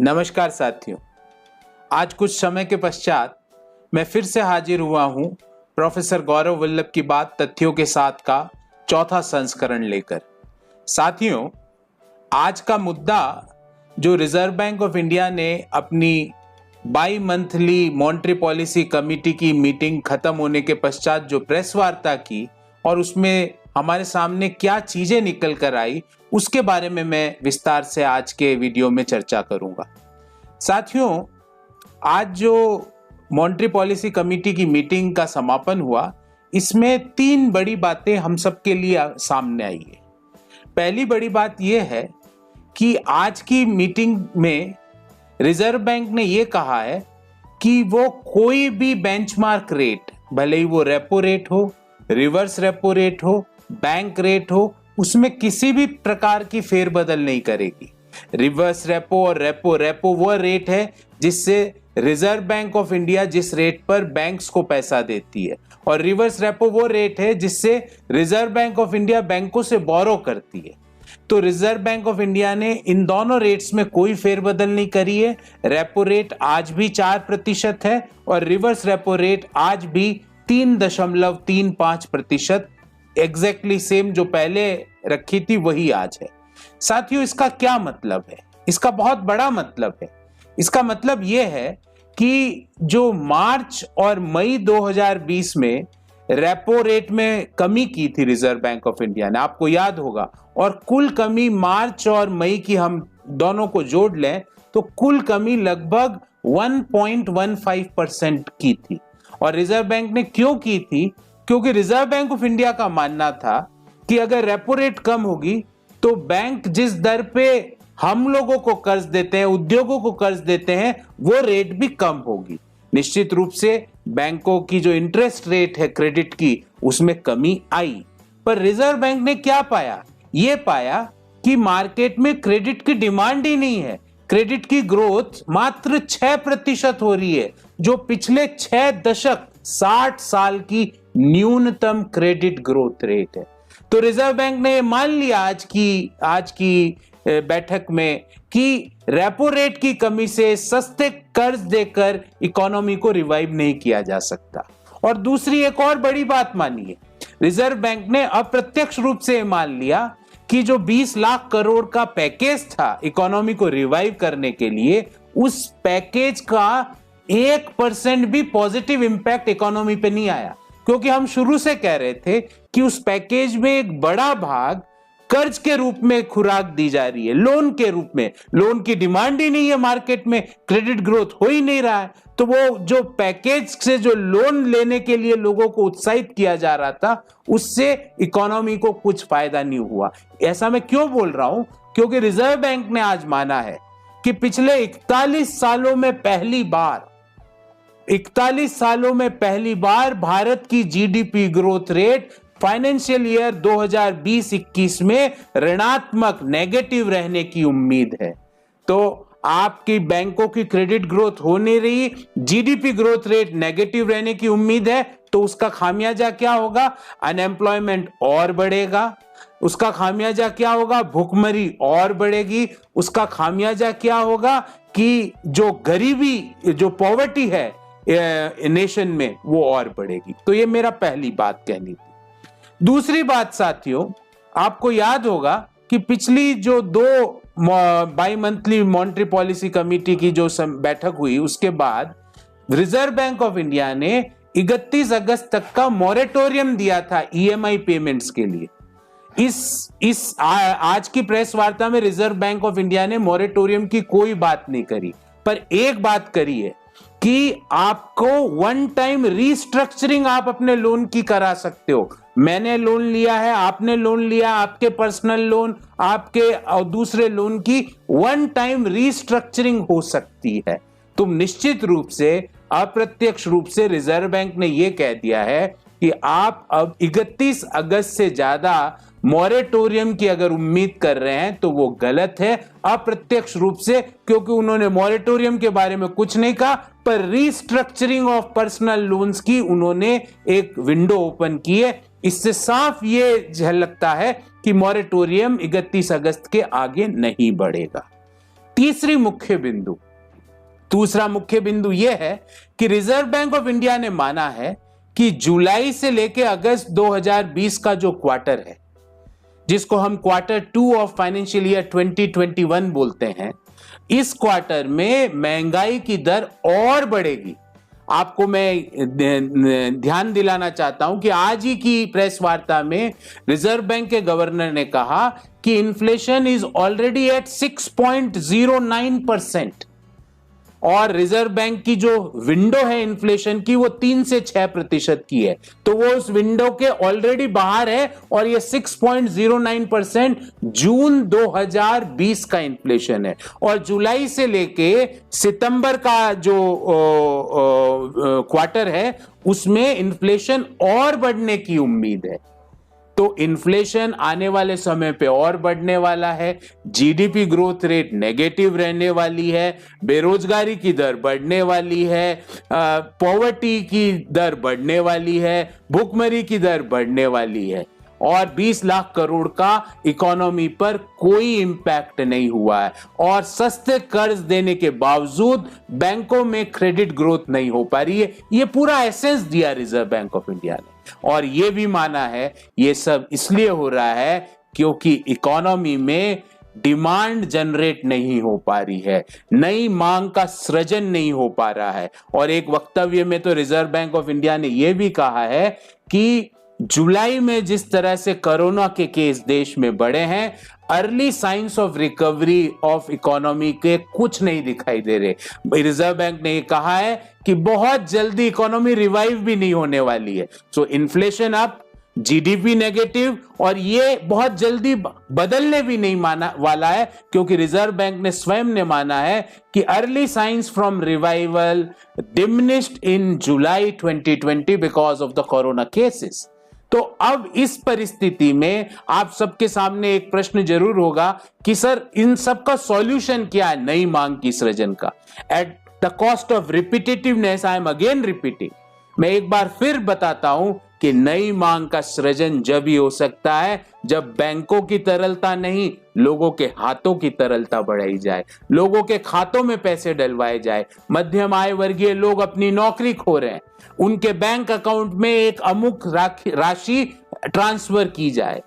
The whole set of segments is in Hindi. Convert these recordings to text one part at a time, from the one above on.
नमस्कार साथियों, आज कुछ समय के पश्चात मैं फिर से हाजिर हुआ हूं प्रोफेसर गौरव वल्लभ की बात तथ्यों के साथ का चौथा संस्करण लेकर। साथियों, आज का मुद्दा जो रिजर्व बैंक ऑफ इंडिया ने अपनी by monthly monetary policy committee की मीटिंग खत्म होने के पश्चात जो प्रेस वार्ता की और उसमें हमारे सामने क्या चीजें निकल कर आई, उसके बारे में मैं विस्तार से आज के वीडियो में चर्चा करूंगा। साथियों, आज जो मॉनेटरी पॉलिसी कमेटी की मीटिंग का समापन हुआ, इसमें तीन बड़ी बातें हम सबके लिए सामने आई है। पहली बड़ी बात यह है कि आज की मीटिंग में रिजर्व बैंक ने यह कहा है कि वो कोई भी बेंचमार्क रेट, भले ही वो रेपो रेट हो, रिवर्स रेपो रेट हो, बैंक रेट हो, उसमें किसी भी प्रकार की फेरबदल नहीं करेगी। रिवर्स रेपो और रेपो वो रेट है जिससे रिजर्व बैंक ऑफ इंडिया जिस रेट पर बैंक्स को पैसा देती है, और रिवर्स रेपो वो रेट है जिससे रिजर्व बैंक ऑफ इंडिया बैंकों से बोरो करती है। तो रिजर्व बैंक ऑफ इंडिया ने इन दोनों रेट्स में कोई फेरबदल नहीं करी है। रेपो रेट आज भी 4% है और रिवर्स रेपो रेट आज भी 3.35%, एग्जैक्टली सेम जो पहले रखी थी वही आज है। साथियों, इसका क्या मतलब है? इसका बहुत बड़ा मतलब है। इसका मतलब यह है कि जो मार्च और मई 2020 में रेपो रेट में कमी की थी रिजर्व बैंक ऑफ इंडिया ने, आपको याद होगा, और कुल कमी मार्च और मई की हम दोनों को जोड़ लें तो कुल कमी लगभग 1.15% की थी। और रिजर्व बैंक ने क्यों की थी? क्योंकि रिजर्व बैंक ऑफ इंडिया का मानना था कि अगर रेपो रेट कम होगी तो बैंक जिस दर पे हम लोगों को कर्ज देते हैं, उद्योगों को कर्ज देते हैं, वो रेट भी कम होगी। निश्चित रूप से बैंकों की जो इंटरेस्ट रेट है क्रेडिट की, उसमें कमी आई। पर रिजर्व बैंक ने क्या पाया? ये पाया कि मार्केट में क्रेडिट की डिमांड ही नहीं है। क्रेडिट की ग्रोथ मात्र 6% हो रही है, जो पिछले 6 दशक 60 साल की न्यूनतम क्रेडिट ग्रोथ रेट है। तो रिजर्व बैंक ने मान लिया आज की बैठक में कि रेपो रेट की कमी से सस्ते कर्ज देकर इकोनॉमी को रिवाइव नहीं किया जा सकता। और दूसरी एक और बड़ी बात मानी है, रिजर्व बैंक ने अप्रत्यक्ष रूप से मान लिया कि जो 20 लाख करोड़ का पैकेज था इकोनॉमी को रिवाइव करने के लिए, उस पैकेज का 1% भी पॉजिटिव इंपैक्ट इकोनॉमी पे नहीं आया। क्योंकि हम शुरू से कह रहे थे कि उस पैकेज में एक बड़ा भाग कर्ज के रूप में खुराक दी जा रही है, लोन के रूप में। लोन की डिमांड ही नहीं है मार्केट में, क्रेडिट ग्रोथ हो ही नहीं रहा है। तो वो जो पैकेज से जो लोन लेने के लिए लोगों को उत्साहित किया जा रहा था, उससे इकोनॉमी को कुछ फायदा नहीं हुआ। ऐसा मैं क्यों बोल रहा हूं? क्योंकि रिजर्व बैंक ने आज माना है कि पिछले 41 सालों में पहली बार भारत की GDP growth rate financial year 2020-21 में ऋणात्मक, नेगेटिव रहने की उम्मीद है। तो आपकी बैंकों की क्रेडिट ग्रोथ हो नहीं रही, जीडीपी ग्रोथ रेट नेगेटिव रहने की उम्मीद है, तो उसका खामियाजा क्या होगा? अनएम्प्लॉयमेंट और बढ़ेगा। उसका खामियाजा क्या होगा? भुखमरी और बढ़ेगी। उसका खामियाजा क्या होगा कि जो गरीबी, जो पॉवर्टी है नेशन में, वो और बढ़ेगी। तो ये मेरा पहली बात कहनी थी। दूसरी बात साथियों, आपको याद होगा कि पिछली जो 2 by monthly monetary policy committee की जो बैठक हुई, उसके बाद रिजर्व बैंक ऑफ इंडिया ने 31 अगस्त तक का मॉरेटोरियम दिया था ईएमआई पेमेंट्स के लिए। आज की प्रेस वार्ता में रिजर्व बैंक ऑफ इंडिया ने मॉरेटोरियम की कोई बात नहीं करी, पर एक बात करी है कि आपको वन टाइम रीस्ट्रक्चरिंग आप अपने लोन की करा सकते हो। मैंने लोन लिया है, आपने लोन लिया, आपके पर्सनल लोन, आपके और दूसरे लोन की वन टाइम रीस्ट्रक्चरिंग हो सकती है। तुम निश्चित रूप से, अप्रत्यक्ष रूप से रिजर्व बैंक ने यह कह दिया है कि आप अब 31 अगस्त से ज्यादा मॉरेटोरियम की अगर उम्मीद कर रहे हैं तो वो गलत है, अप्रत्यक्ष रूप से, क्योंकि उन्होंने मॉरेटोरियम के बारे में कुछ नहीं कहा, पर रीस्ट्रक्चरिंग ऑफ पर्सनल लोन्स की उन्होंने एक विंडो ओपन की है। इससे साफ ये झलकता है कि मॉरेटोरियम 31 अगस्त के आगे नहीं बढ़ेगा। दूसरा मुख्य बिंदु यह है कि रिजर्व बैंक ऑफ इंडिया ने माना है कि जुलाई से लेकर अगस्त 2020 का जो क्वार्टर है, जिसको हम Q2 ऑफ फाइनेंशियल ईयर 2021 बोलते हैं, इस क्वार्टर में महंगाई की दर और बढ़ेगी। आपको मैं ध्यान दिलाना चाहता हूं कि आज ही की प्रेस वार्ता में रिजर्व बैंक के गवर्नर ने कहा कि इन्फ्लेशन इज ऑलरेडी एट 6.09% और रिजर्व बैंक की जो विंडो है इन्फ्लेशन की वो 3 से 6% की है, तो वो उस विंडो के ऑलरेडी बाहर है और ये 6.09% जून 2020 का इन्फ्लेशन है। और जुलाई से लेके सितंबर का जो क्वार्टर है उसमें इन्फ्लेशन और बढ़ने की उम्मीद है। तो इन्फ्लेशन आने वाले समय पे और बढ़ने वाला है, जीडीपी ग्रोथ रेट नेगेटिव रहने वाली है, बेरोजगारी की दर बढ़ने वाली है, पॉवर्टी की दर बढ़ने वाली है, भुखमरी की दर बढ़ने वाली है और 20 लाख करोड़ का इकोनॉमी पर कोई इंपैक्ट नहीं हुआ है और सस्ते कर्ज देने के बावजूद बैंकों में क्रेडिट ग्रोथ नहीं हो पा रही है। ये पूरा एसेंस दिया रिजर्व बैंक ऑफ इंडिया ने और ये भी माना है ये सब इसलिए हो रहा है क्योंकि इकोनॉमी में डिमांड जनरेट नहीं हो पा रही है, नई मांग का सृजन नहीं हो पा रहा है। और एक वक्तव्य में तो रिजर्व बैंक ऑफ इंडिया ने यह भी कहा है कि जुलाई में जिस तरह से कोरोना के केस देश में बढ़े हैं, early signs of recovery of economy के कुछ नहीं दिखाई दे रहे। रिजर्व बैंक ने कहा है कि बहुत जल्दी इकोनॉमी रिवाइव भी नहीं होने वाली है। सो इन्फ्लेशन अप, जीडीपी नेगेटिव और ये बहुत जल्दी बदलने भी नहीं माना वाला है क्योंकि रिजर्व बैंक ने स्वयं ने माना है कि early signs from revival diminished in July 2020 because of the corona cases. तो अब इस परिस्थिति में आप सबके सामने एक प्रश्न जरूर होगा कि सर इन सब का सॉल्यूशन क्या है नई मांग की सृजन का। At the cost of repetitiveness I am again repeating, मैं एक बार फिर बताता हूं कि नई मांग का सृजन जब ही हो सकता है जब बैंकों की तरलता नहीं, लोगों के हाथों की तरलता बढ़ाई जाए, लोगों के खातों में पैसे डलवाए जाए। मध्यम आय वर्गीय लोग अपनी नौकरी खो रहे हैं, उनके बैंक अकाउंट में एक अमुक राशि ट्रांसफर की जाए।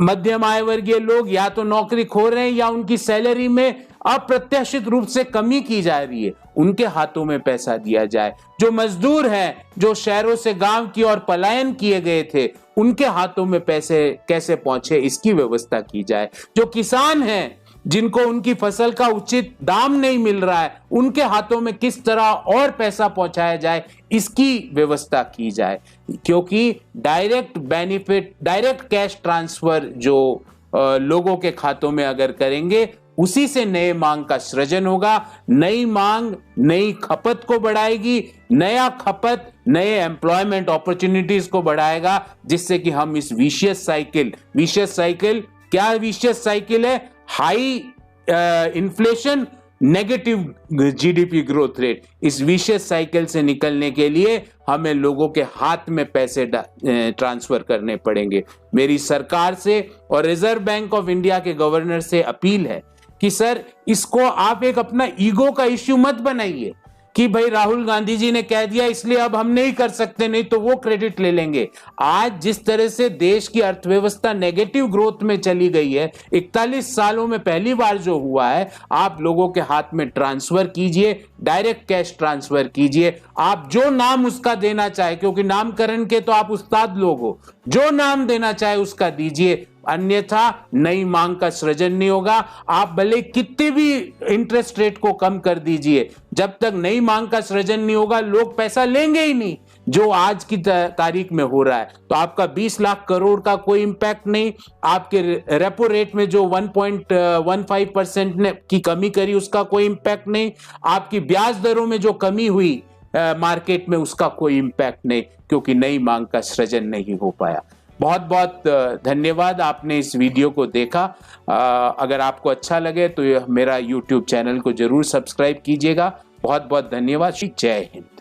मध्यम आय वर्गीय लोग या तो नौकरी खो रहे हैं या उनकी सैलरी में अप्रत्याशित रूप से कमी की जा रही है, उनके हाथों में पैसा दिया जाए। जो मजदूर हैं, जो शहरों से गांव की ओर पलायन किए गए थे, उनके हाथों में पैसे कैसे पहुंचे इसकी व्यवस्था की जाए। जो किसान हैं, जिनको उनकी फसल का उचित दाम नहीं मिल रहा है, उनके हाथों में किस तरह और पैसा पहुंचाया जाए इसकी व्यवस्था की जाए। क्योंकि direct benefit, direct cash transfer जो लोगों के खातों में अगर करेंगे उसी से नए मांग का सृजन होगा। नई मांग नई खपत को बढ़ाएगी, नया खपत नए एम्प्लॉयमेंट अपॉर्चुनिटीज को बढ़ाएगा, जिससे कि हम इस विशियस साइकिल क्या विशियस साइकिल है, high inflation, negative GDP growth rate, इस विशियस साइकिल से निकलने के लिए हमें लोगों के हाथ में पैसे ट्रांसफर करने पड़ेंगे। मेरी सरकार से और रिजर्व बैंक ऑफ इंडिया के गवर्नर से अपील है कि सर इसको आप एक अपना ईगो का इश्यू मत बनाइए कि भाई राहुल गांधी जी ने कह दिया इसलिए अब हम नहीं कर सकते, नहीं तो वो क्रेडिट ले लेंगे। आज जिस तरह से देश की अर्थव्यवस्था नेगेटिव ग्रोथ में चली गई है, 41 सालों में पहली बार जो हुआ है, आप लोगों के हाथ में ट्रांसफर कीजिए, डायरेक्ट कैश ट्रांसफर कीजिए। आप जो नाम उसका देना चाहे, क्योंकि नामकरण के तो आप उस्ताद लोग हो, जो नाम देना चाहे उसका दीजिए, अन्यथा नई मांग का सृजन नहीं होगा। आप भले कितनी भी इंटरेस्ट रेट को कम कर दीजिए, जब तक नई मांग का सृजन नहीं होगा लोग पैसा लेंगे ही नहीं, जो आज की तारीख में हो रहा है। तो आपका 20 लाख करोड़ का कोई इंपैक्ट नहीं, आपके रेपो रेट में जो 1.15% की कमी करी उसका कोई इंपैक्ट नहीं, आपकी ब्याज दरों में जो कमी हुई मार्केट में उसका कोई इंपैक्ट नहीं, क्योंकि नई मांग का सृजन नहीं हो पाया। बहुत बहुत धन्यवाद, आपने इस वीडियो को देखा। अगर आपको अच्छा लगे तो मेरा YouTube चैनल को जरूर सब्सक्राइब कीजिएगा। बहुत बहुत धन्यवाद। जय हिंद।